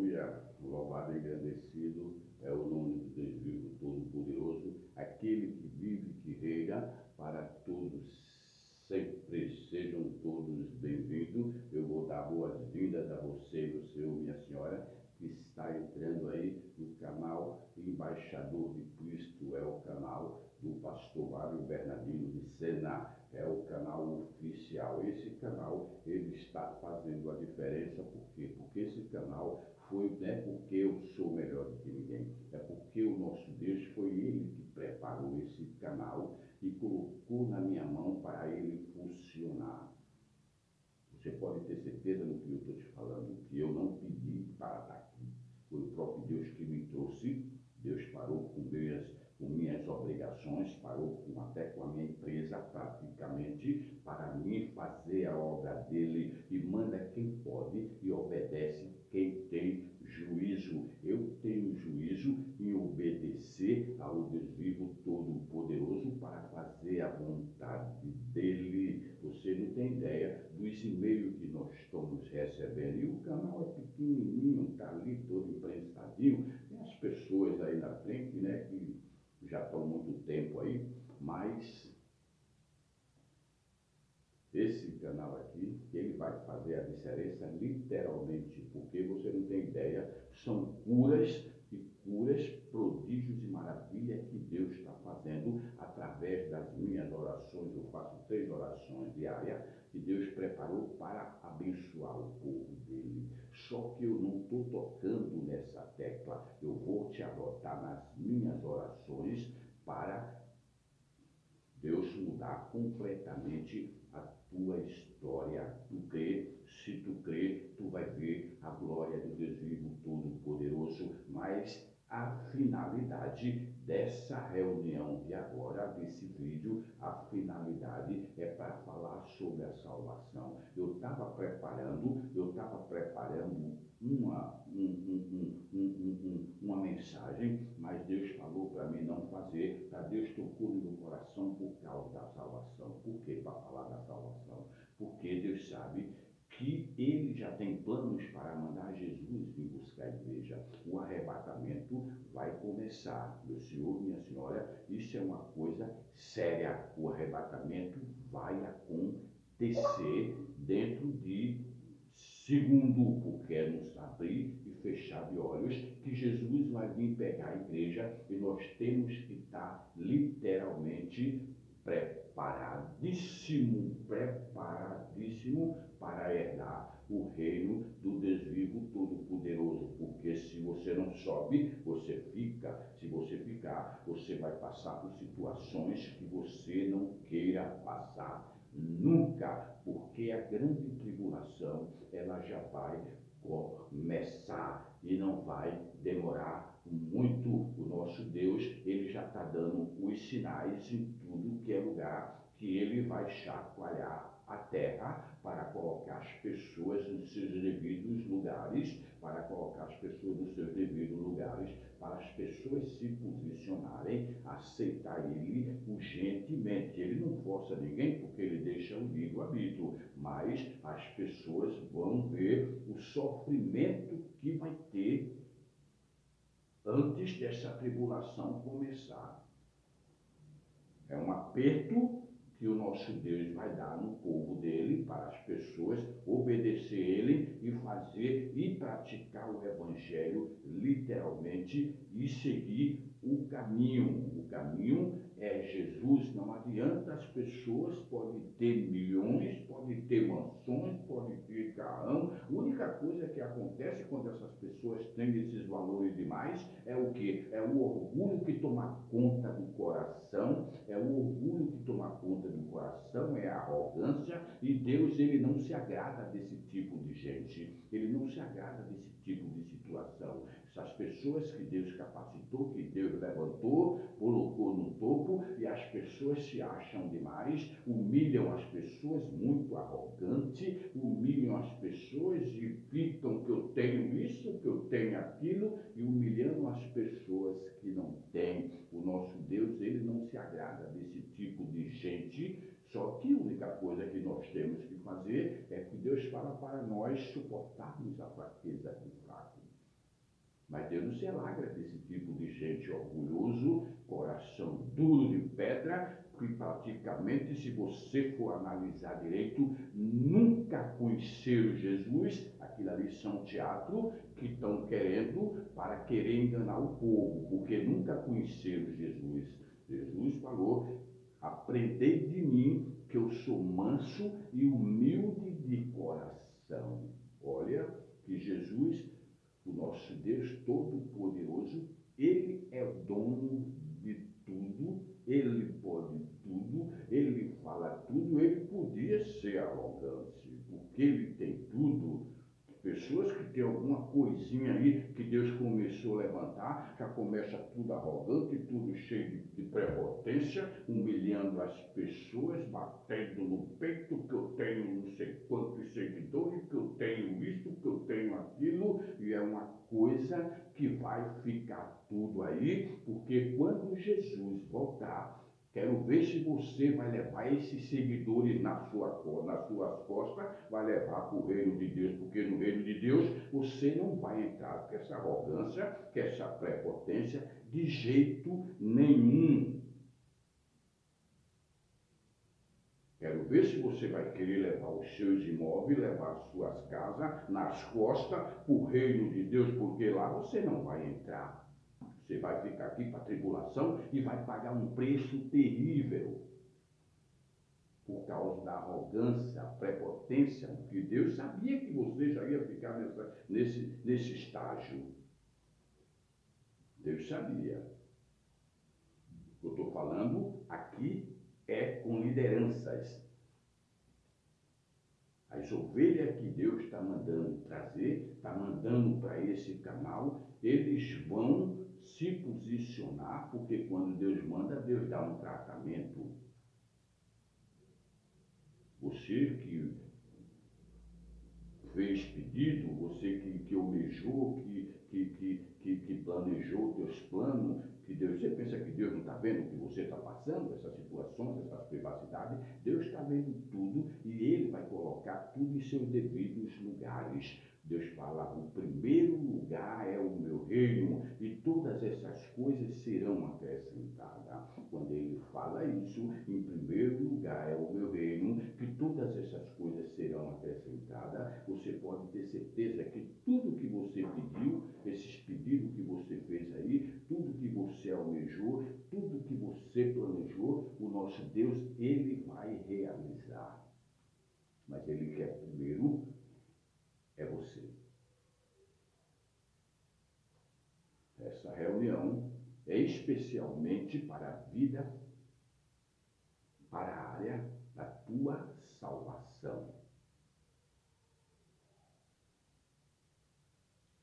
Aleluia, louvado e engrandecido é o nome do Deus vivo todo-poderoso, aquele que vive e que reina para todos sempre. Sejam todos bem-vindos. Eu vou dar boas-vindas a você, meu senhor, minha senhora, que está entrando aí no canal Embaixador de Cristo, é o canal do pastor Mário Bernardino de Sena, é o canal oficial. Esse canal, ele está fazendo a diferença, por quê? Porque esse canal não é porque eu sou melhor do que ninguém, é porque o nosso Deus foi ele que preparou esse canal e colocou na minha mão para ele funcionar. Você pode ter certeza no que eu estou te falando, que eu não pedi para estar aqui. Foi o próprio Deus que me trouxe. Deus parou com minhas obrigações, parou até com a minha empresa praticamente, para mim fazer a obra dele, e manda quem pode e obedece quem tem juízo. Eu tenho juízo em obedecer ao Deus vivo todo-poderoso para fazer a vontade dele. Você não tem ideia dos e-mails que nós estamos recebendo. E o canal é pequenininho, está ali todo imprensadinho. Tem as pessoas aí na frente, né, que já estão há muito tempo aí, mas esse canal aqui, ele vai fazer a diferença literalmente, porque você não tem ideia, são curas e curas, prodígios e maravilhas que Deus está fazendo através das minhas orações. Eu faço 3 orações diárias que Deus preparou para abençoar o povo dele. Só que eu não estou tocando nessa tecla, eu vou te adotar nas minhas orações para Deus mudar completamente a tua história. Tu crê? Se tu crê, tu vai ver a glória do Deus vivo todo-poderoso. Mas a finalidade dessa reunião de agora, desse vídeo, a finalidade é para falar sobre a salvação. Eu estava preparando uma mensagem, mas Deus falou para mim não fazer, para Deus tocou no meu coração por causa da salvação. Por que para falar da salvação? Porque Deus sabe que ele já tem planos para mandar Jesus vir buscar a igreja. O arrebatamento vai começar, meu senhor, minha senhora, isso é uma coisa séria. O arrebatamento vai acontecer dentro de segundo, porque é nos abrir e fechar de olhos, que Jesus vai vir pegar a igreja, e nós temos que estar literalmente preparadíssimo para herdar o reino do Deus vivo todo-poderoso. Porque se você não sobe, você fica. Se você ficar, você vai passar por situações que você não queira passar nunca, porque a grande tribulação, ela já vai começar e não vai demorar muito. O nosso Deus, ele já está dando os sinais em tudo que é lugar, que ele vai chacoalhar a terra para colocar as pessoas nos seus devidos lugares, para as pessoas se posicionarem, aceitar ele urgentemente. Ele não força ninguém, porque ele deixa o livre-arbítrio, mas as pessoas vão ver o sofrimento que vai ter antes dessa tribulação começar. É um aperto que o nosso Deus vai dar no povo dele, para as pessoas obedecer ele e fazer e praticar o evangelho literalmente e seguir o caminho. O caminho é Jesus. Não adianta, as pessoas podem ter milhões, podem ter mansões, podem ter carrão. A única coisa que acontece quando essas pessoas têm esses valores demais é o quê? É o orgulho que toma conta do coração, é a arrogância, e Deus, ele não se agrada desse tipo de gente, ele não se agrada desse tipo de situação. Essas pessoas que Deus capacitou, que Deus levantou, colocou no topo, e as pessoas se acham demais, humilham as pessoas, muito arrogante, humilham as pessoas e ficam que eu tenho isso, que eu tenho aquilo, e humilhando as pessoas que não têm. O nosso Deus, ele não se agrada desse tipo de gente. Só que a única coisa que nós temos que fazer é que Deus fala para nós suportarmos a fraqueza do fraco. Mas Deus não se alegra desse tipo de gente orgulhoso, coração duro de pedra, que praticamente, se você for analisar direito, nunca conheceram Jesus. Aquilo ali são teatro que estão querendo para querer enganar o povo, porque nunca conheceram Jesus. Jesus falou: aprendei de mim, que eu sou manso e humilde de coração. Olha que Jesus, o nosso Deus Todo-Poderoso, Ele é o dono de tudo, Ele pode tudo, Ele fala tudo. Ele podia ser arrogante, porque Ele tem tudo. Pessoas que têm alguma coisinha aí que Deus começou a levantar, já começa tudo arrogante, tudo cheio de prepotência, humilhando as pessoas, batendo no peito que eu tenho não sei quantos seguidores, que eu tenho isso, que eu tenho aquilo, e é uma coisa que vai ficar tudo aí, porque quando Jesus voltar, quero ver se você vai levar esses seguidores nas suas costas, vai levar para o reino de Deus, porque no reino de Deus você não vai entrar com essa arrogância, com essa prepotência, de jeito nenhum. Quero ver se você vai querer levar os seus imóveis, levar as suas casas nas costas para o reino de Deus, porque lá você não vai entrar. Você vai ficar aqui para a tribulação e vai pagar um preço terrível por causa da arrogância, prepotência, porque Deus sabia que você já ia ficar nesse estágio. Deus sabia. O que eu estou falando aqui é com lideranças. As ovelhas que Deus está mandando trazer, está mandando para esse canal, eles vão se posicionar, porque quando Deus manda, Deus dá um tratamento. Você que fez pedido, você que almejou, que planejou teus planos, que Deus, você pensa que Deus não está vendo o que você está passando, essas situações, essas privacidades? Deus está vendo tudo e Ele vai colocar tudo em seus devidos lugares. Deus fala: o primeiro lugar é o meu reino e todas essas coisas serão acrescentadas. Quando Ele fala isso, em primeiro lugar é o meu reino, que todas essas coisas serão acrescentadas, você pode ter certeza que tudo que você pediu, esses pedidos que você fez aí, tudo que você almejou, tudo que você planejou, o nosso Deus, Ele vai realizar. Mas Ele quer primeiro é você. Essa reunião é especialmente para a vida, para a área da tua salvação.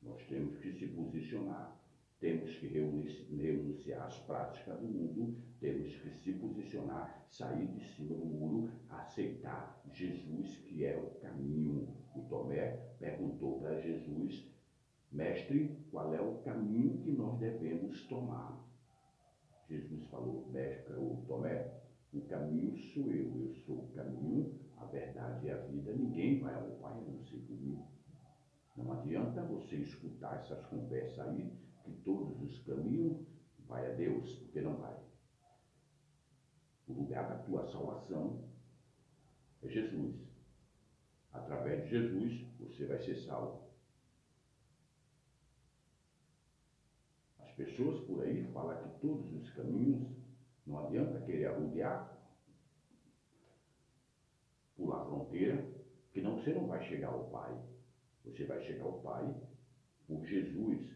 Nós temos que se posicionar, temos que renunciar às práticas do mundo, temos que se posicionar, sair de cima do muro, aceitar Jesus, que é o caminho. O Tomé perguntou para Jesus: mestre, qual é o caminho que nós devemos tomar? Jesus falou: mestre, o Tomé, o caminho sou eu sou o caminho, a verdade e a vida, ninguém vai ao Pai a não ser por mim. Não adianta você escutar essas conversas aí, que todos os caminhos vai a Deus, porque não vai. O lugar da tua salvação é Jesus. Através de Jesus, você vai ser salvo. As pessoas por aí falam que todos os caminhos, não adianta querer arrodear, pular a fronteira, que não, você não vai chegar ao Pai. Você vai chegar ao Pai por Jesus.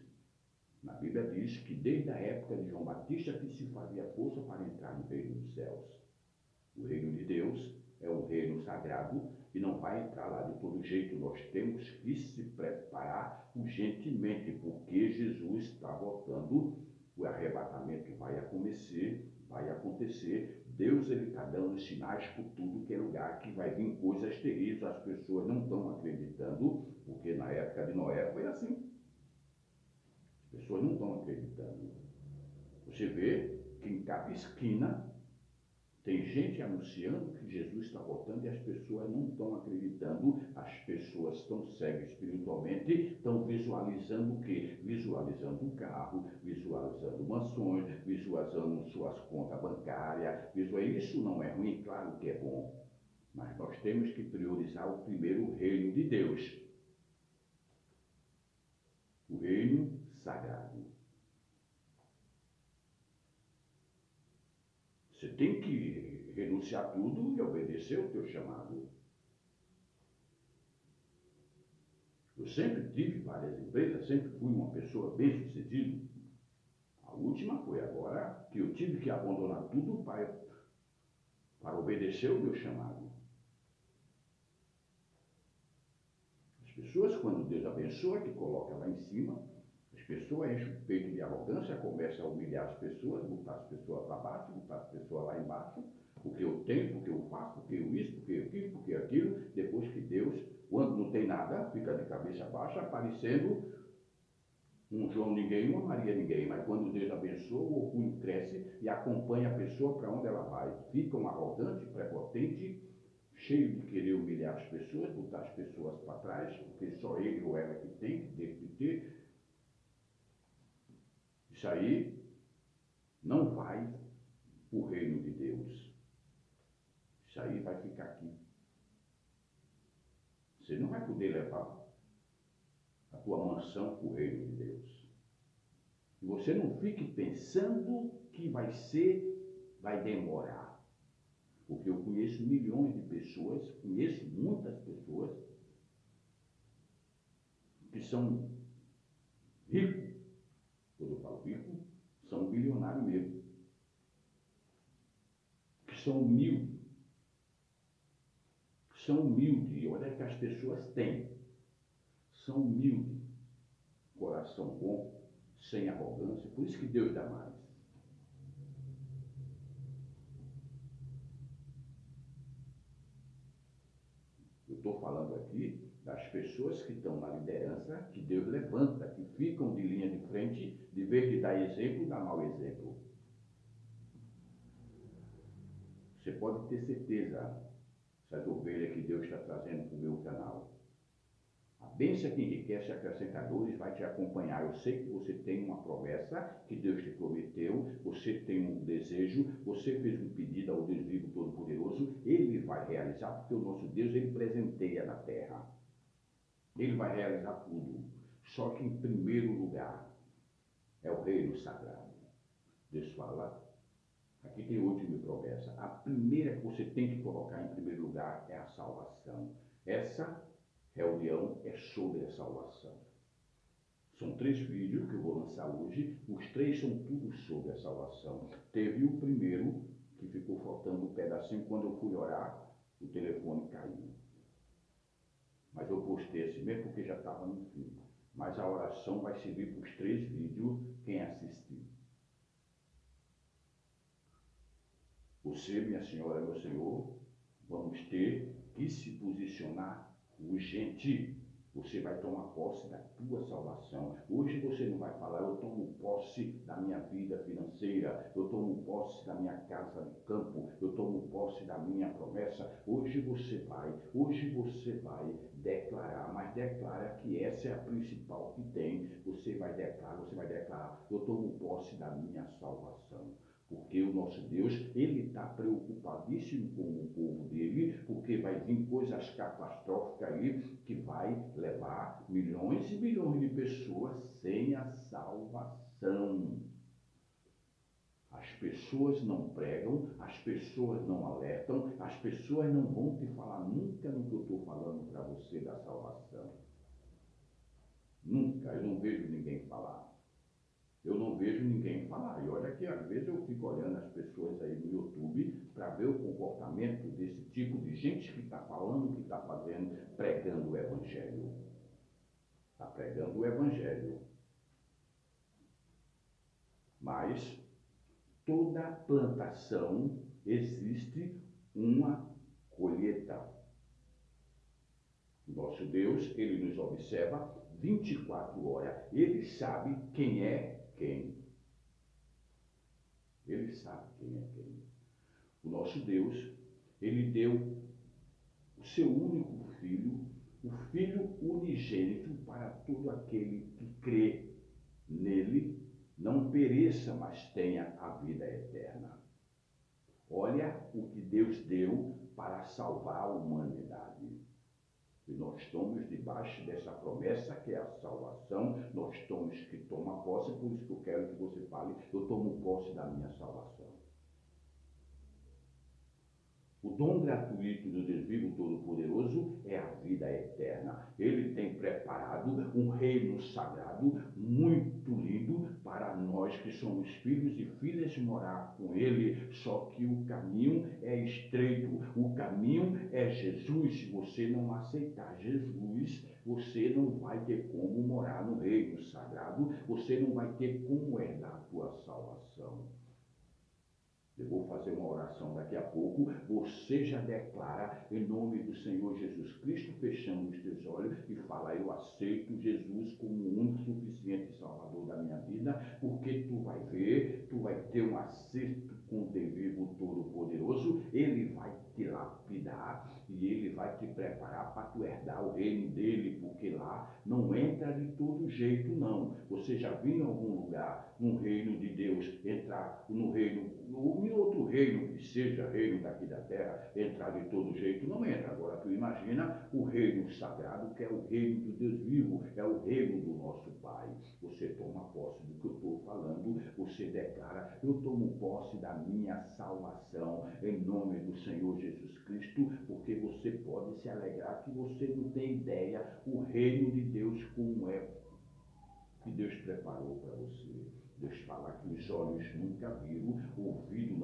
Na Bíblia diz que desde a época de João Batista que se fazia força para entrar no reino dos céus. O reino de Deus é um reino sagrado e não vai entrar lá de todo jeito. Nós temos que se preparar urgentemente, porque Jesus está voltando, o arrebatamento vai acontecer. Deus está dando sinais por tudo que é lugar, que vai vir coisas terríveis. As pessoas não estão acreditando, porque na época de Noé foi assim. As pessoas não estão acreditando. Você vê que em cada esquina Tem gente anunciando que Jesus está voltando e as pessoas não estão acreditando. As pessoas estão cegas espiritualmente, estão visualizando o quê? Visualizando um carro, visualizando mansões, visualizando suas contas bancárias. Isso não é ruim, claro que é bom. Mas nós temos que priorizar o primeiro reino de Deus. O reino sagrado. Você tem que renunciar tudo e obedecer o teu chamado. Eu sempre tive várias empresas, sempre fui uma pessoa bem-sucedida. A última foi agora que eu tive que abandonar tudo para obedecer o meu chamado. As pessoas, quando Deus abençoa, que coloca lá em cima, as pessoas enchem o peito de arrogância, começam a humilhar as pessoas, botar as pessoas para baixo, botar as pessoas lá embaixo, porque eu tenho, porque eu faço, porque eu isso, porque aquilo, porque aquilo. Depois que Deus, quando não tem nada, fica de cabeça baixa, aparecendo um João ninguém, uma Maria ninguém. Mas quando Deus abençoa, o orgulho cresce e acompanha a pessoa para onde ela vai. Fica um arrogante, prepotente, cheio de querer humilhar as pessoas, botar as pessoas para trás, porque só ele ou ela que tem, que deve de ter. Isso aí não vai para o reino de Deus. Isso aí vai ficar aqui. Você não vai poder levar a tua mansão para o reino de Deus. E você não fique pensando que vai demorar. Porque eu conheço milhões de pessoas, conheço muitas pessoas que são ricos. Quando eu falo rico, são bilionários mesmo. Que são humildes. São humildes. E olha que as pessoas têm. São humildes. Coração bom, sem arrogância. Por isso que Deus dá mais. Eu estou falando aqui das pessoas que estão na liderança, que Deus levanta, que ficam de linha de frente, de vez de dar exemplo, dá mau exemplo. Você pode ter certeza, essas ovelhas que Deus está trazendo para o meu canal. A bênção que enriquece acrescentadores vai te acompanhar. Eu sei que você tem uma promessa que Deus te prometeu, você tem um desejo, você fez um pedido ao Deus vivo todo-poderoso, Ele vai realizar, porque o nosso Deus, Ele presenteia na terra. Ele vai realizar tudo. Só que em primeiro lugar é o reino sagrado. Deus fala, aqui tem última promessa. A primeira que você tem que colocar em primeiro lugar é a salvação. Essa reunião é sobre a salvação. São 3 vídeos que eu vou lançar hoje. Os 3 são tudo sobre a salvação. Teve o primeiro, que ficou faltando um pedacinho. Quando eu fui orar, o telefone caiu. Mas eu postei esse mesmo porque já estava no fim. Mas a oração vai servir para os 3 vídeos, quem assistir. Você, minha senhora, meu senhor, vamos ter que se posicionar urgente. Você vai tomar posse da tua salvação. Hoje você não vai falar, eu tomo posse da minha vida financeira, eu tomo posse da minha casa de campo, eu tomo posse da minha promessa. Hoje você vai declarar, mas declara que essa é a principal que tem. Você vai declarar, eu tomo posse da minha salvação. Porque o nosso Deus, Ele está preocupadíssimo com o povo dele, porque vai vir coisas catastróficas aí, que vai levar milhões e milhões de pessoas sem a salvação. As pessoas não pregam, as pessoas não alertam, as pessoas não vão te falar nunca no que eu estou falando para você da salvação. Nunca, eu não vejo ninguém falar. Eu não vejo ninguém falar. E olha que às vezes eu fico olhando as pessoas aí no YouTube para ver o comportamento desse tipo de gente que está falando, que está fazendo, pregando o Evangelho. Está pregando o Evangelho. Mas toda plantação existe uma colheita. Nosso Deus, Ele nos observa 24 horas. Ele sabe quem é quem. Ele sabe quem é quem. O nosso Deus, ele deu o seu único filho, o Filho unigênito, para todo aquele que crê nele, não pereça, mas tenha a vida eterna. Olha o que Deus deu para salvar a humanidade. E nós estamos debaixo dessa promessa que é a salvação, nós temos que tomar posse, por isso que eu quero que você fale, eu tomo posse da minha salvação. O dom gratuito do Deus vivo Todo-Poderoso é a vida eterna. Ele tem preparado um reino sagrado muito lindo para nós que somos filhos e filhas morar com ele. Só que o caminho é estreito, o caminho é Jesus. Se você não aceitar Jesus, você não vai ter como morar no reino sagrado, você não vai ter como herdar a tua salvação. Eu vou fazer uma oração daqui a pouco. Você já declara em nome do Senhor Jesus Cristo, fechando os teus olhos e fala: eu aceito Jesus como o único suficiente Salvador da minha vida, porque tu vai ver, tu vai ter um acerto com o Deus vivo Todo-Poderoso. Ele vai te lapidar e ele vai te preparar para tu herdar o reino dele, porque lá não entra de todo jeito, não. Você já viu em algum lugar, no reino de Deus, entrar no reino, em outro reino que seja reino daqui da terra, entrar de todo jeito? Não entra. Agora tu imagina o reino sagrado, que é o reino do Deus vivo, é o reino do nosso Pai. Você toma posse do que eu estou falando, você declara: eu tomo posse da minha salvação em nome do Senhor Jesus Cristo, porque você pode se alegrar que você não tem ideia o reino de Deus como é, que Deus preparou para você. Deus fala que os olhos nunca viram, o ouvido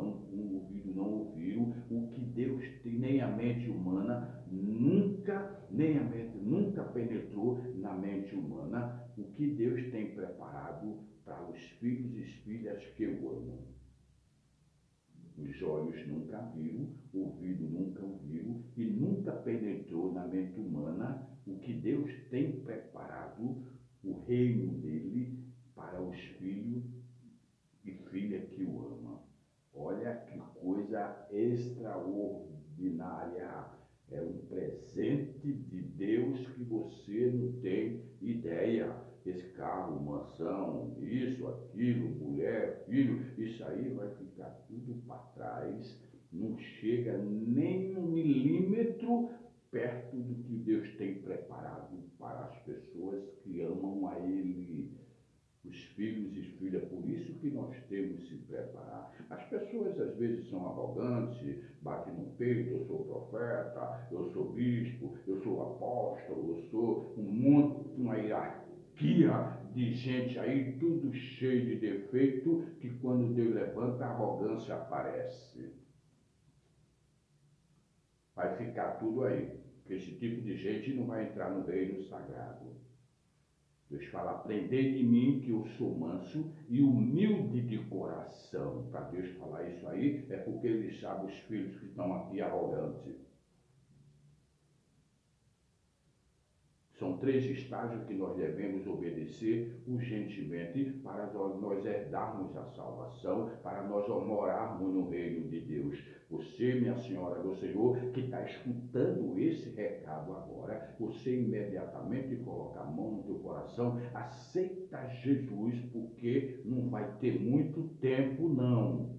não ouviram, o que Deus tem, nem a mente humana nunca penetrou na mente humana, o que Deus tem preparado para os filhos e filhas que o amam. Os olhos nunca viram, o ouvido nunca ouviu e nunca penetrou na mente humana o que Deus tem preparado, o reino dele, para os filhos e filhas que o amam. Olha que coisa extraordinária! É um presente de Deus que você não tem ideia. Esse carro, mansão, isso, aquilo, mulher, filho, isso aí vai ficar tudo para trás. Não chega nem 1 milímetro perto do que Deus tem preparado para as pessoas que amam a Ele, os filhos e filhas. Por isso que nós temos que se preparar. As pessoas às vezes são arrogantes, batem no peito: eu sou profeta, eu sou bispo, eu sou apóstolo, eu sou uma hierarquia de gente aí, tudo cheio de defeito, que quando Deus levanta, a arrogância aparece. Vai ficar tudo aí, porque esse tipo de gente não vai entrar no reino sagrado. Deus fala: aprendei de mim que eu sou manso e humilde de coração. Para Deus falar isso aí, é porque Ele sabe os filhos que estão aqui arrogantes. São 3 estágios que nós devemos obedecer urgentemente para nós herdarmos a salvação, para nós morarmos no reino de Deus. Você, minha senhora, meu senhor, que está escutando esse recado agora, você imediatamente coloca a mão no teu coração, aceita Jesus, porque não vai ter muito tempo, não.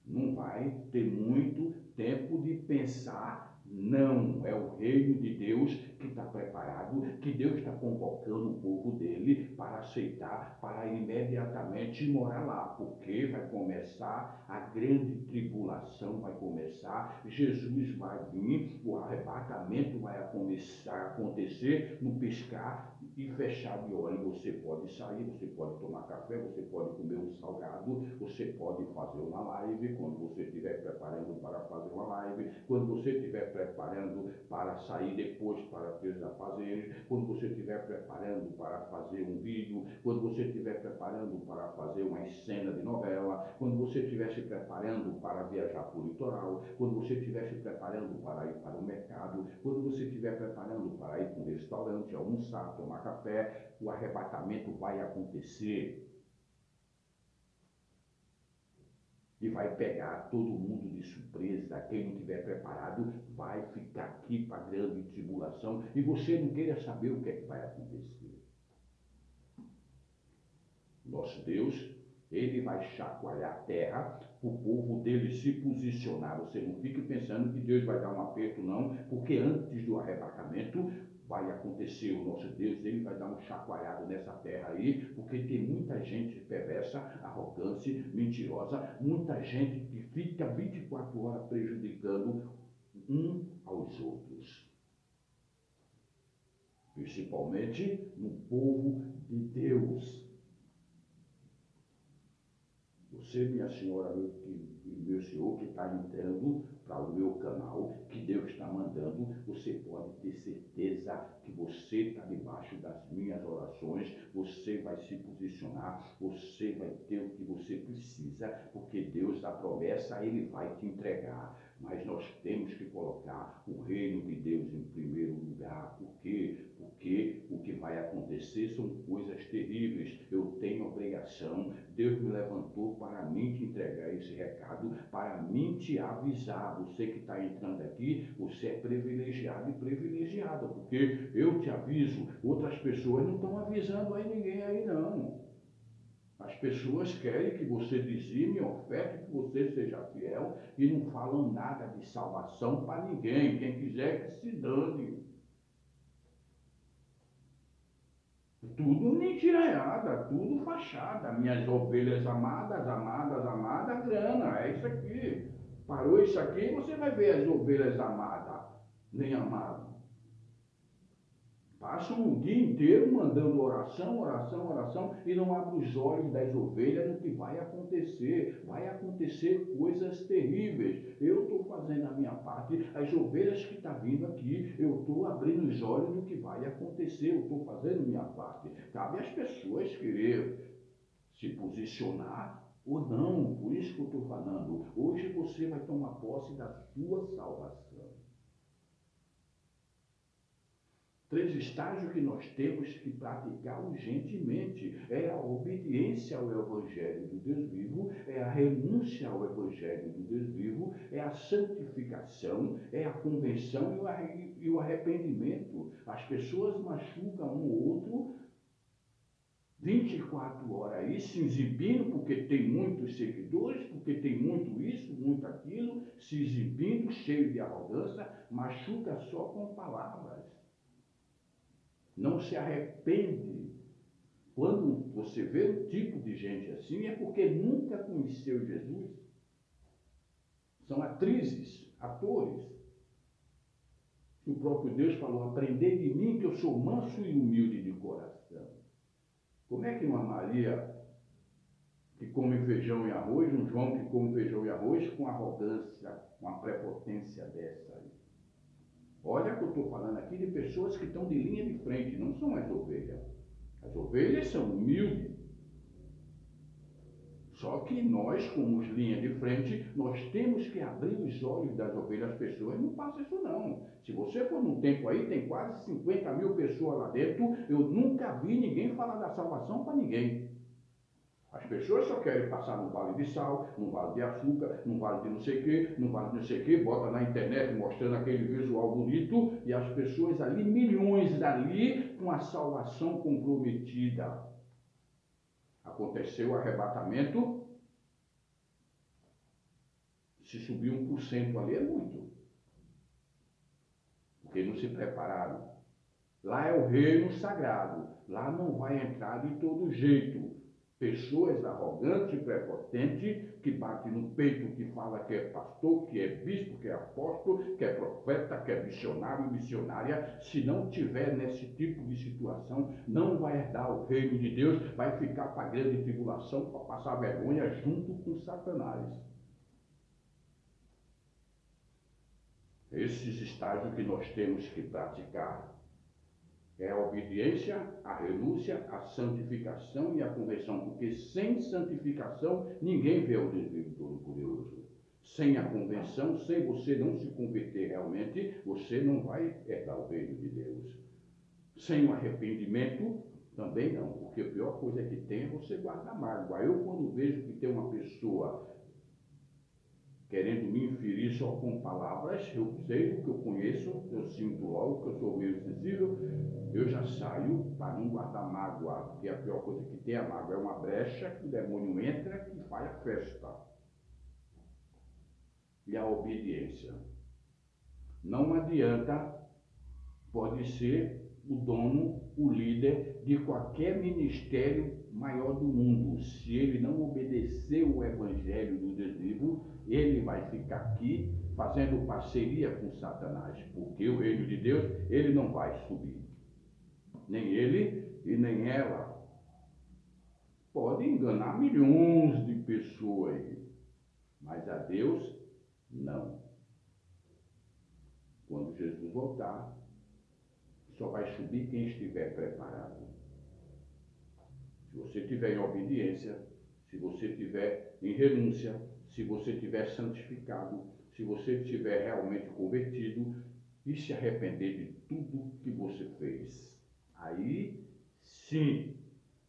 Não vai ter muito tempo de pensar. Não, é o reino de Deus que está preparado, que Deus está convocando o povo dele para aceitar, para imediatamente morar lá, porque vai começar a grande tribulação, vai começar, Jesus vai vir, o arrebatamento vai começar a acontecer no piscar e fechar de olho. Você pode sair, você pode tomar café, você pode comer um salgado, você pode fazer uma live, quando você estiver preparando para fazer uma live, quando você estiver preparando para sair depois para teus afazeres, quando você estiver preparando para fazer um vídeo, quando você estiver preparando para fazer uma cena de novela, quando você estiver se preparando para viajar para o litoral, quando você estiver se preparando para ir para o mercado, quando você estiver preparando para ir para um restaurante, almoçar, tomar café, o arrebatamento vai acontecer. e vai pegar todo mundo de surpresa. Quem não estiver preparado vai ficar aqui para a grande tribulação e você não queira saber o que é que vai acontecer. Nosso Deus, ele vai chacoalhar a terra para o povo dele se posicionar. Você não fique pensando que Deus vai dar um aperto, não, porque antes do arrebatamento vai acontecer. O nosso Deus, ele vai dar um chacoalhado nessa terra aí, porque tem muita gente perversa, arrogante, mentirosa, muita gente que fica 24 horas prejudicando um aos outros. Principalmente no povo de Deus. Você, minha senhora, meu senhor, que está entrando para o meu canal, que Deus está mandando, você pode ter certeza que você está debaixo das minhas orações, você vai se posicionar, você vai ter o que você precisa, porque Deus, a promessa, ele vai te entregar. Mas nós temos que colocar o reino de Deus em primeiro lugar. Por quê? Porque o que vai acontecer são coisas terríveis. Eu tenho obrigação, Deus me levantou para mim te entregar esse recado, para mim te avisar. Você que está entrando aqui, você é privilegiado e privilegiada, porque eu te aviso, outras pessoas não estão avisando aí ninguém aí não. As pessoas querem que você dizime, oferte, que você seja fiel e não falam nada de salvação para ninguém. Quem quiser que se dane. Tudo mentiranhada, tudo fachada. Minhas ovelhas amadas, amadas, amadas, grana. É isso aqui. Parou isso aqui, você vai ver as ovelhas amadas, nem amadas. Passam o dia inteiro mandando oração, oração, oração e não abrem os olhos das ovelhas no que vai acontecer. Vai acontecer coisas terríveis. Eu estou fazendo a minha parte. As ovelhas que estão vindo aqui, eu estou abrindo os olhos no que vai acontecer. Eu estou fazendo a minha parte. Cabe às pessoas querer se posicionar ou não. Por isso que eu estou falando. Hoje você vai tomar posse da sua salvação. 3 estágios que nós temos que praticar urgentemente. É a obediência ao Evangelho do Deus vivo, é a renúncia ao Evangelho do Deus vivo, é a santificação, é a convenção e o arrependimento. As pessoas machucam um ou outro 24 horas aí, se exibindo, porque tem muitos seguidores, porque tem muito isso, muito aquilo, se exibindo, cheio de arrogância, machuca só com palavras. Não se arrepende. Quando você vê um tipo de gente assim, é porque nunca conheceu Jesus. São atrizes, atores. O próprio Deus falou, aprendei de mim que eu sou manso e humilde de coração. Como é que uma Maria que come feijão e arroz, um João que come feijão e arroz com arrogância, com a prepotência dessa aí? Olha que eu estou falando aqui de pessoas que estão de linha de frente, não são as ovelhas. As ovelhas são humildes. Só que nós, como os linha de frente, nós temos que abrir os olhos das ovelhas. As pessoas não passam isso não. Se você for num tempo aí, tem quase 50 mil pessoas lá dentro, eu nunca vi ninguém falar da salvação para ninguém. As pessoas só querem passar no vale de sal, no vale de açúcar, no vale de não sei o quê, no vale de não sei o quê, bota na internet mostrando aquele visual bonito e as pessoas ali, milhões ali, com a salvação comprometida. Aconteceu o arrebatamento, se subir 1% ali é muito, porque não se prepararam. Lá é o reino sagrado, lá não vai entrar de todo jeito. Pessoas arrogantes e prepotentes, que batem no peito, que fala que é pastor, que é bispo, que é apóstolo, que é profeta, que é missionário, missionária. Se não tiver nesse tipo de situação, não vai herdar o reino de Deus, vai ficar para a grande tribulação, para passar vergonha junto com Satanás. Esses estágios que nós temos que praticar. É a obediência, a renúncia, a santificação e a conversão, porque sem santificação ninguém vê o Deus vivo todo-poderoso. Sem a conversão, sem você não se converter realmente, você não vai herdar o reino de Deus. Sem o arrependimento, também não, porque a pior coisa que tem é você guardar mágoa. Eu, quando vejo que tem uma pessoa querendo me inferir só com palavras. Eu sei o que eu conheço, eu sinto logo que eu sou meio sensível, eu já saio para não guardar mágoa, porque a pior coisa que tem a mágoa é uma brecha que o demônio entra e faz a festa. E a obediência. Não adianta, pode ser o dono, o líder de qualquer ministério maior do mundo. Se ele não obedecer o evangelho do Deus vivo, ele vai ficar aqui fazendo parceria com Satanás, porque o reino de Deus, ele não vai subir. Nem ele e nem ela. Pode enganar milhões de pessoas, mas a Deus, não. Quando Jesus voltar, só vai subir quem estiver preparado. Se você estiver em obediência, se você estiver em renúncia, se você estiver santificado, se você estiver realmente convertido e se arrepender de tudo que você fez, aí sim,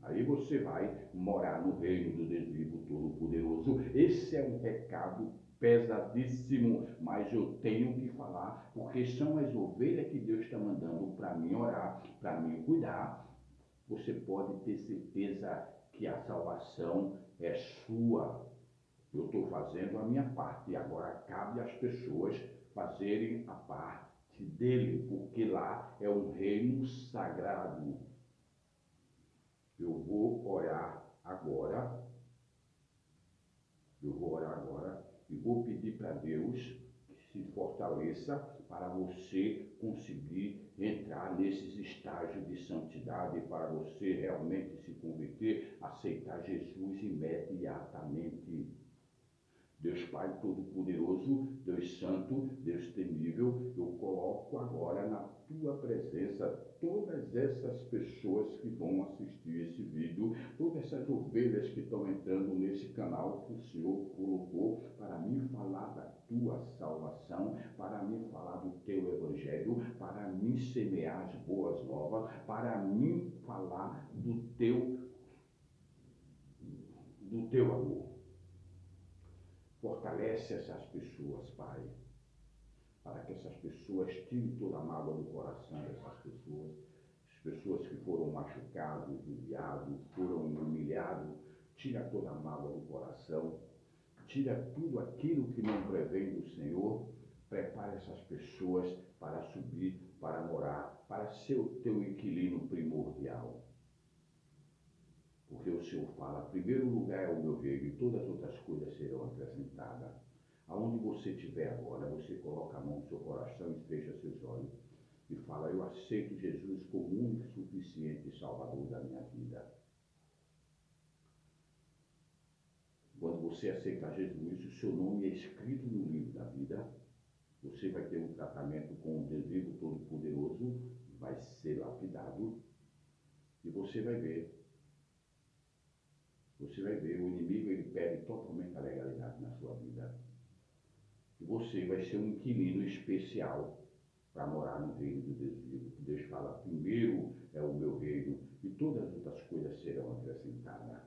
aí você vai morar no reino do Deus vivo todo-poderoso. Esse é um recado pesadíssimo, mas eu tenho que falar, porque são as ovelhas que Deus está mandando para mim orar, para mim cuidar. Você pode ter certeza que a salvação é sua. Eu estou fazendo a minha parte e agora cabe às pessoas fazerem a parte dele, porque lá é um reino sagrado. Eu vou orar agora, e vou pedir para Deus que se fortaleça para você conseguir entrar nesses estágios de santidade, para você realmente se converter, aceitar Jesus imediatamente. Deus Pai Todo-Poderoso, Deus Santo, Deus Temível, eu coloco agora na tua presença todas essas pessoas que vão assistir esse vídeo, todas essas ovelhas que estão entrando nesse canal que o Senhor colocou para me falar da tua salvação, para me falar do teu evangelho, para me semear as boas novas, para me falar do teu amor. Fortalece essas pessoas, Pai, para que essas pessoas tirem toda a mágoa do coração dessas pessoas, as pessoas que foram machucadas, judiadas, foram humilhadas, tira toda a mágoa do coração, tira tudo aquilo que não prevém do Senhor, prepara essas pessoas para subir, para morar, para ser o teu inquilino primordial. Porque o Senhor fala, primeiro lugar é o meu reino e todas as outras coisas serão acrescentadas. Aonde você estiver agora, você coloca a mão no seu coração e fecha seus olhos e fala, eu aceito Jesus como único e suficiente Salvador da minha vida. Quando você aceitar Jesus, o seu nome é escrito no livro da vida, você vai ter um tratamento com o Deus vivo todo-poderoso, vai ser lapidado e você vai ver, o inimigo ele perde totalmente a legalidade na sua vida. E você vai ser um inquilino especial para morar no reino do Deus vivo. Deus fala, primeiro é o meu reino e todas as outras coisas serão acrescentadas.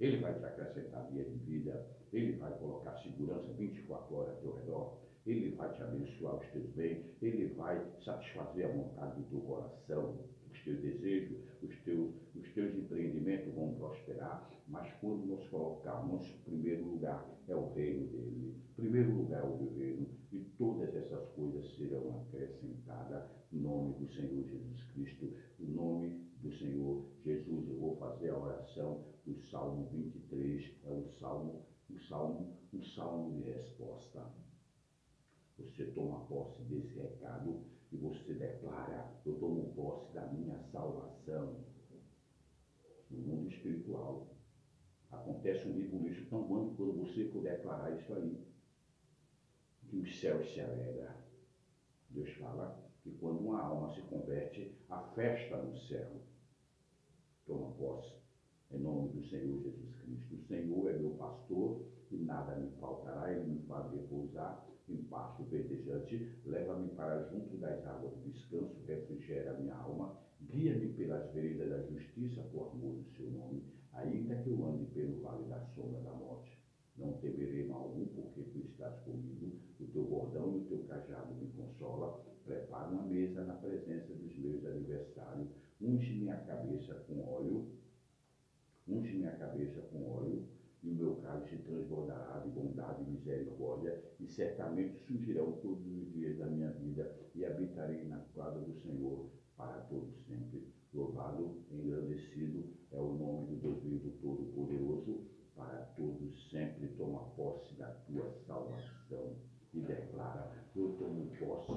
Ele vai te acrescentar dia de vida, ele vai colocar segurança 24 horas ao teu redor, ele vai te abençoar os teus bens, ele vai satisfazer a vontade do teu coração, os teus desejos, os teus empreendimentos vão prosperar, mas quando nós colocarmos, primeiro lugar é o reino dele, primeiro lugar é o meu reino, e todas essas coisas serão acrescentadas em nome do Senhor Jesus Cristo, em nome do Senhor Jesus. Eu vou fazer a oração do Salmo 23, é um salmo de resposta. Você toma posse desse recado e você declara, eu tomo posse da minha salvação. No mundo espiritual, acontece um rebuliço tão grande quando você for declarar isso aí, que os céus se alegram. Deus fala que quando uma alma se converte, há festa no céu. Toma posse, em nome do Senhor Jesus Cristo. O Senhor é meu pastor e nada me faltará, ele me faz repousar em pasto verdejante, leva-me para junto das águas do descanso, refrigera a minha alma, guia-me pelas veredas da justiça por amor do seu nome, ainda que eu ande pelo vale da sombra da morte. Não temerei mal algum, porque tu estás comigo. O teu bordão e o teu cajado me consola. Prepara uma mesa na presença dos meus adversários. Unge minha cabeça com óleo. Unge minha cabeça com óleo. E o meu cálice transbordará de bondade e misericórdia. E certamente surgirão todos os dias da minha vida. E habitarei na casa do Senhor para todo sempre. Louvado, engrandecido é o nome do Deus vivo Todo-Poderoso, para todos sempre. Toma posse da tua salvação e declara: eu tomo posse